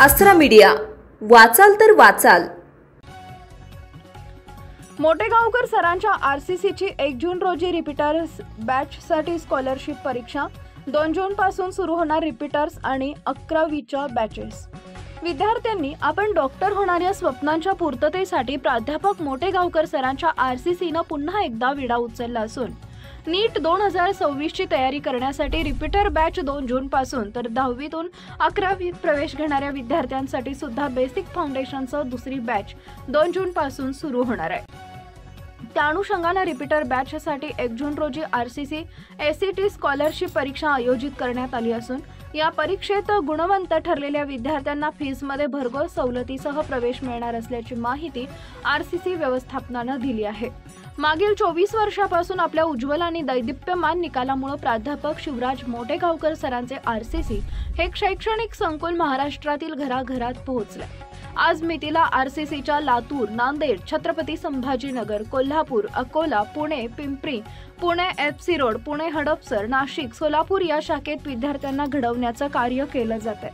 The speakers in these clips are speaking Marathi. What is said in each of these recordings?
आसरा मीडिया, वाचाल तर वाचाल। मोटेगावकर सरांच्या आरसीसीची 1 जून रोजी रिपीटर्स बॅचसाठी स्कॉलरशिप परीक्षा। 2 जून पासून सुरू होणार रिपीटर्स आणि 11वीच्या बॅचेस। विद्यार्थ्यांनी आपण डॉक्टर होणाऱ्या स्वप्नांच्या पूर्ततेसाठी प्राध्यापक मोटेगावकर सरांच्या आरसीसीने पुन्हा एकदा विडा उचलला असून नीट 2026 ची तयारी करण्यासाठी रिपीटर बॅच 2 जून पासून तर 10वीतून 11वीत प्रवेश घेणाऱ्या विद्यार्थ्यांसाठी सुद्धा बेसिक फाउंडेशनचं दुसरी बॅच 2 जून पासून सुरू होणार आहे। त्या अनुषंगाने रिपीटर बॅचसाठी 1 जून रोजी आरसीसी एसीटी स्कॉलरशिप परीक्षा आयोजित करण्यात आली असून या परीक्षेत गुणवंत ठरलेल्या विद्यार्थ्यांना फीसमध्ये भरघोस सवलतीसह प्रवेश मिळणार असल्याची माहिती आरसीसी व्यवस्थापनाने दिली आहे। मागील 24 वर्षापासून आपल्या उज्ज्वल आणि दैदिप्यमान निकालामुळे प्राध्यापक शिवराज मोटेगावकर सरांचे आरसीसी हे शैक्षणिक संकुल महाराष्ट्रातील घराघरात पोहोचले। आज मितीला आरसीसीच्या लातूर, नांदेड, छत्रपती संभाजीनगर, कोल्हापूर, अकोला, पुणे, पिंपरी, पुणे एफसी रोड, पुणे हडपसर, नाशिक, सोलापूर या शाखेत विद्यार्थ्यांना घडवण्याचं कार्य केलं जाते।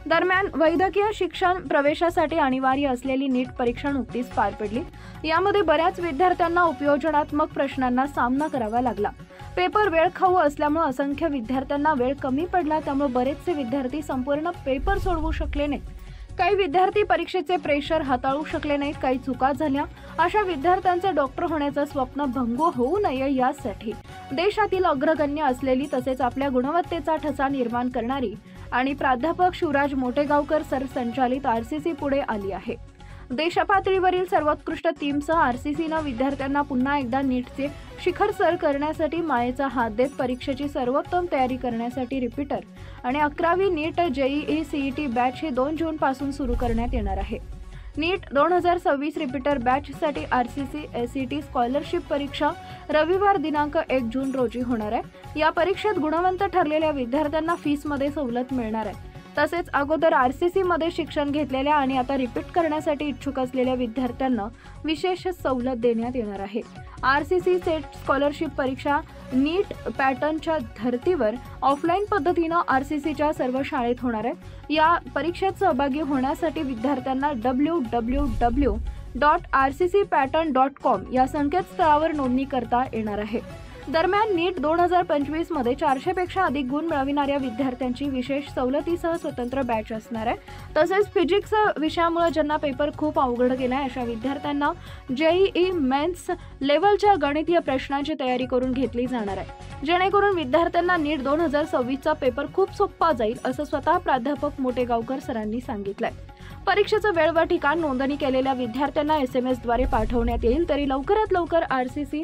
दरम्यान वैद्यकीय शिक्षण प्रवेशासाठी अनिवार्य असलेली नीट परीक्षा नुकतीच पार पडली। यामध्ये बऱ्याच विद्यार्थ्यांना उपयोजनात्मक प्रश्नांना सामना करावा लागला। पेपर वेळखाऊ असल्यामुळे असंख्य विद्यार्थ्यांना वेळ कमी पडला, त्यामुळे बरेचसे विद्यार्थी संपूर्ण पेपर सोडवू शकले नाहीत। काही विद्यार्थी परीक्षेचे प्रेशर हाताळू शकले नाहीत, काही चुका झाल्या। अशा विद्यार्थ्यांचे डॉक्टर होण्याचं स्वप्न भंग होऊ नये यासाठी देशातील अग्रगण्य असलेली तसेच आपल्या गुणवत्तेचा ठसा निर्माण करणारी आणि प्राध्यापक शिवराज मोटेगावकर सर संचालित आरसीसी पुढे आली आहे। देशपातळीवरील सर्वोत्कृष्ट टीमसह आरसीसीने विद्यार्थ्यांना पुन्हा एकदा नीटचे शिखर सर करण्यासाठी मायेचा हात देत परीक्षेची सर्वोत्तम तयारी करण्यासाठी रिपीटर आणि 11वी नीट जेईई सीईटी बॅच ही 2 जून पासून सुरू करण्यात येणार आहे। नीट 2026 रिपीटर बॅचसाठी आरसीसी एसीटी स्कॉलरशिप परीक्षा रविवार दिनांक 1 जून रोजी होणार आहे। या परीक्षेत गुणवंत ठरलेल्या विद्यार्थ्यांना फीसमध्ये सवलत मिळणार आहे। तसेच अगोदर आरसीसी मध्ये शिक्षण घेतलेल्या आणि आता रिपीट करण्यासाठी इच्छुक असलेल्या विद्यार्थ्यांना विशेष सवलत देण्यात येणार आहे। आरसीसी सेट स्कॉलरशिप परीक्षा नीट पॅटर्नच्या धर्तीवर ऑफलाईन पद्धतीने आरसीसीच्या सर्व शाळेत होणार आहे। या परीक्षेत सहभागी होण्यासाठी विद्यार्थ्यांना www.rccpattern.com या संकेतस्थळावर नोंदणी करता येणार आहे। दरम्यान नीट 2025 मध्ये 400 पेक्षा अधिक गुण मिळविणाऱ्या विद्यार्थ्यांची विशेष सवलतीसह स्वतंत्र बॅच असणार आहे। तसेच फिजिक्स विषयामुळे ज्यांना पेपर खूप अवघड गेलाय अशा विद्यार्थ्यांना जेईई मेन्स लेव्हलच्या गणितीय प्रश्नांची तयारी करून घेतली जाणार आहे, जेणेकरून विद्यार्थ्यांना नीट 2026 चा पेपर खूप सोपा जाईल असं स्वतः प्राध्यापक मोटेगावकर सरांनी सांगितलंय। परीक्षेचं वेळ व ठिकाण नोंदणी केलेल्या विद्यार्थ्यांना SMS द्वारे पाठवण्यात येईल, तरी लवकरात लवकर आरसीसी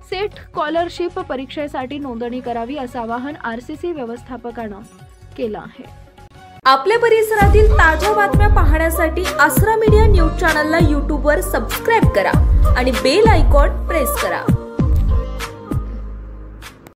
सेट स्कॉलरशिप परीक्षेसाठी नोंदणी करावी असं आवाहन आरसीसी व्यवस्थापकानं केलं आहे। आपल्या परिसरातील ताज्या बातम्या पाहण्यासाठी आसरा मीडिया न्यूज चॅनलला YouTube वर सबस्क्राइब करा आणि बेल आयकॉन प्रेस करा।